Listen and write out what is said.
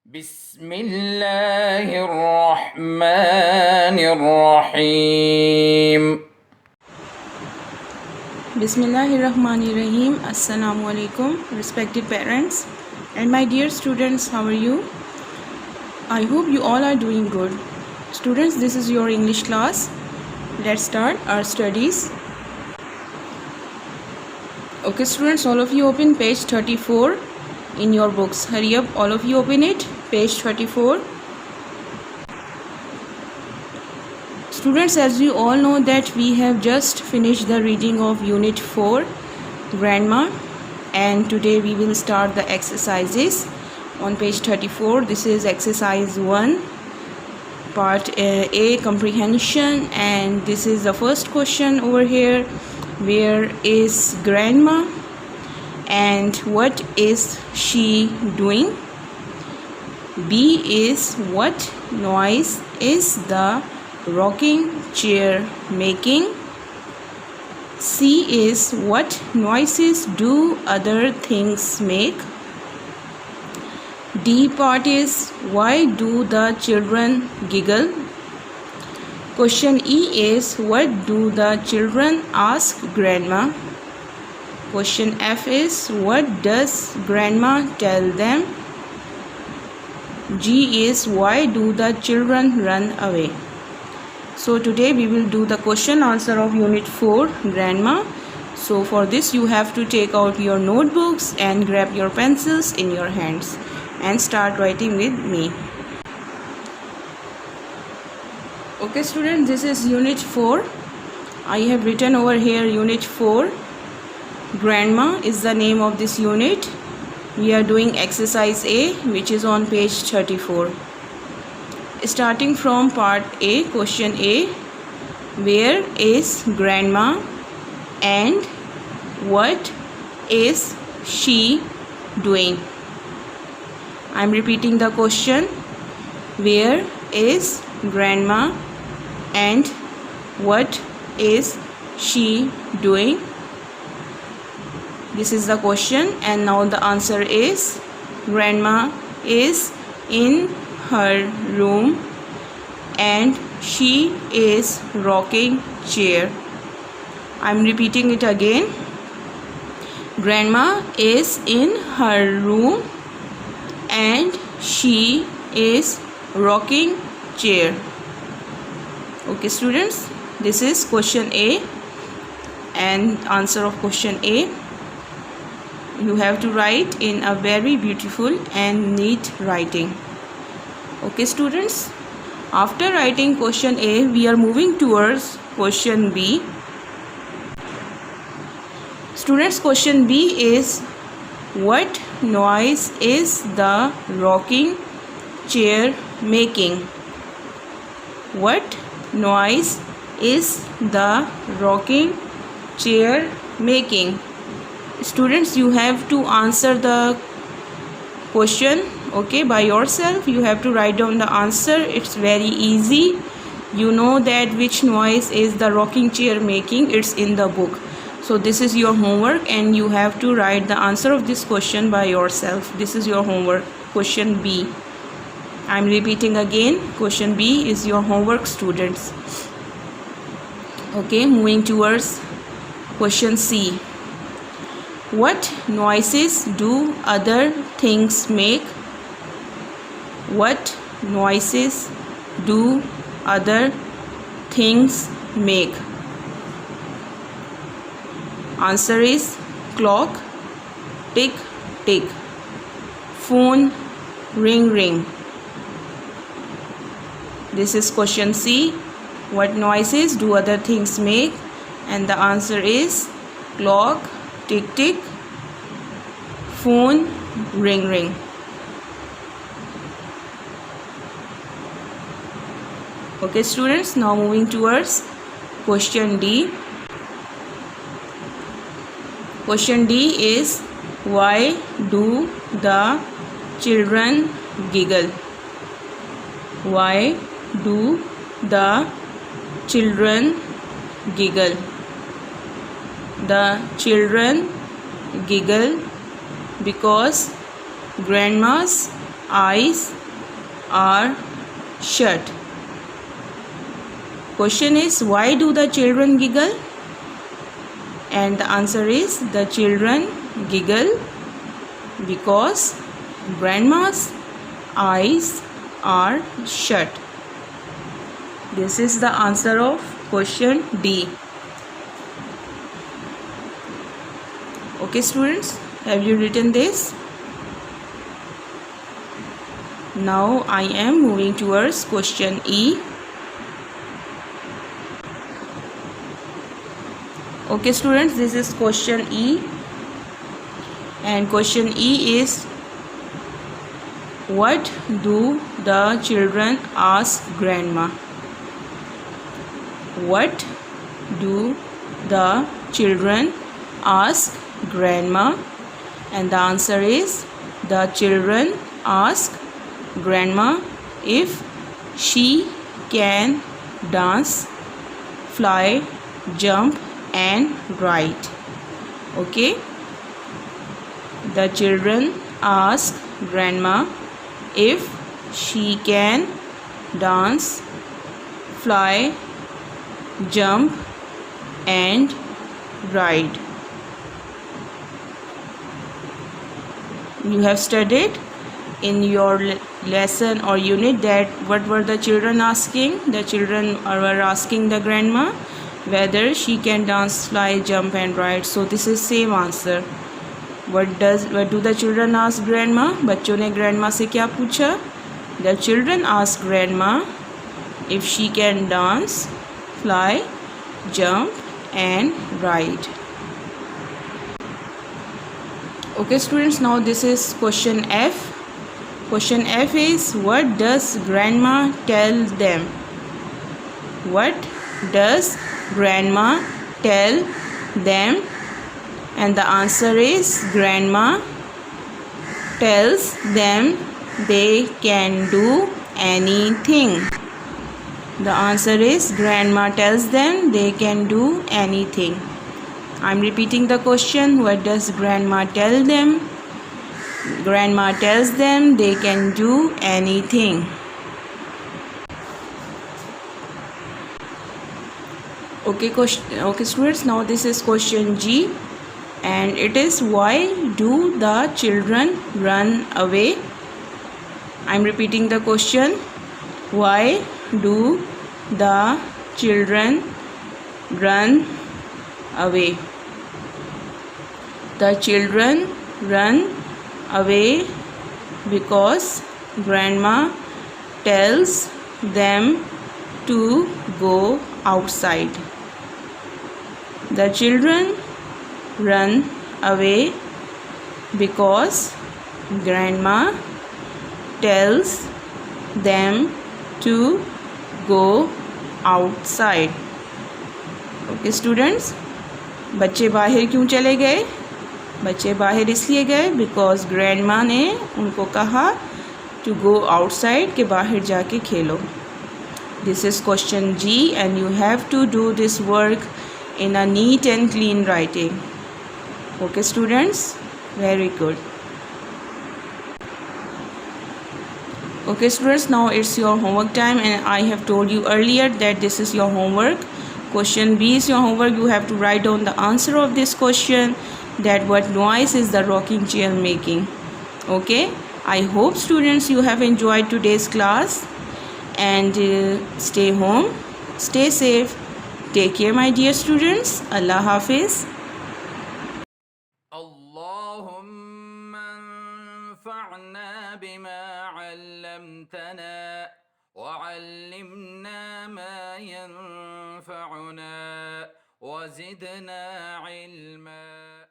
بسم الله الرحمن الرحيم. Bismillahirrahmanirrahim. Assalamu alaikum, respected parents and my dear students, how are you? I hope you all are doing good. Students, this is your English class. Let's start our studies. Okay, students, all of you open page 34 in your books. Hurry up, all of you open it. Page 34. Students, as you all know that we have just finished the reading of Unit 4, Grandma, and today we will start the exercises on page 34. This is exercise 1, part A, comprehension, and this is the first question over here. Where is Grandma and what is she doing? B is what noise is the rocking chair making? C is what noises do other things make? D part is why do the children giggle? Question E is what do the children ask Grandma? Question F is what does Grandma tell them? G is why do the children run away? So today we will do the question answer of Unit 4, Grandma. So for this you have to take out your notebooks and grab your pencils in your hands and start writing with me. Okay students, this is Unit 4. I have written over here Unit 4. Grandma is the name of this unit. We are doing exercise A, which is on page 34. Starting from part A, question A, where is Grandma and what is she doing? I am repeating the question. Where is Grandma and what is she doing? This is the question, and now the answer is Grandma is in her room and she is rocking chair. I'm repeating it again. Grandma is in her room and she is rocking chair. Okay students, this is question A and answer of question A. You have to write in a very beautiful and neat writing. Okay students, after writing question A, we are moving towards question B. Students, question B is what noise is the rocking chair making? What noise is the rocking chair making? Students, you have to answer the question, okay, by yourself. You have to write down the answer. It's very easy. You know that which noise is the rocking chair making. It's in the book. So this is your homework and you have to write the answer of this question by yourself. This is your homework, question B. I'm repeating again, question B is your homework, students. Okay, moving towards question C. What noises do other things make? What noises do other things make? Answer is clock, tick, tick. Phone, ring, ring. This is question C. What noises do other things make? And the answer is clock, tick, tick. Phone, ring, ring. Okay students, now moving towards question D. Question D is why do the children giggle? Why do the children giggle? The children giggle because Grandma's eyes are shut. Question is, why do the children giggle? And the answer is, the children giggle because grandma's eyes are shut. This is the answer of question D. Okay students, have you written this? Now I am moving towards question E. Okay students, this is question E, and question E is, what do the children ask grandma? What do the children ask grandma? And the answer is, the children ask grandma if she can dance, fly, jump and ride. Okay, the children ask grandma if she can dance, fly, jump and ride. You have studied in your lesson or unit that what were the children asking? The children were asking the grandma whether she can dance, fly, jump and ride. So this is same answer. What do the children ask grandma? बच्चों ने grandma से क्या पूछा? The children ask grandma if she can dance, fly, jump and ride. Okay students, now this is question F. Question F is, what does grandma tell them? What does grandma tell them? And the answer is, grandma tells them they can do anything. The answer is, grandma tells them they can do anything. I'm repeating the question. What does grandma tell them? Grandma tells them they can do anything. Okay students, now this is question G, and it is, why do the children run away? I'm repeating the question. Why do the children run away? The children run away because grandma tells them to go outside. The children run away because grandma tells them to go outside. Okay students, बच्चे बाहर क्यों चले गए? बच्चे बाहर इसलिए गए because grandma ने उनको कहा टू गो आउटसाइड, के बाहर जाके खेलो. This is question G and you have to do this work in a neat and clean writing. Okay students, very good. Okay students, now it's your homework time, and I have told you earlier that this is your homework. Question B is your homework. You have to write down the answer of this question, that what noise is the rocking chair making. Okay, I hope students you have enjoyed today's class, and stay home, stay safe. Take care my dear students. Allah Hafiz. اللهم انفعنا بما علمتنا وعلمنا ما ينفعنا وزدنا علما.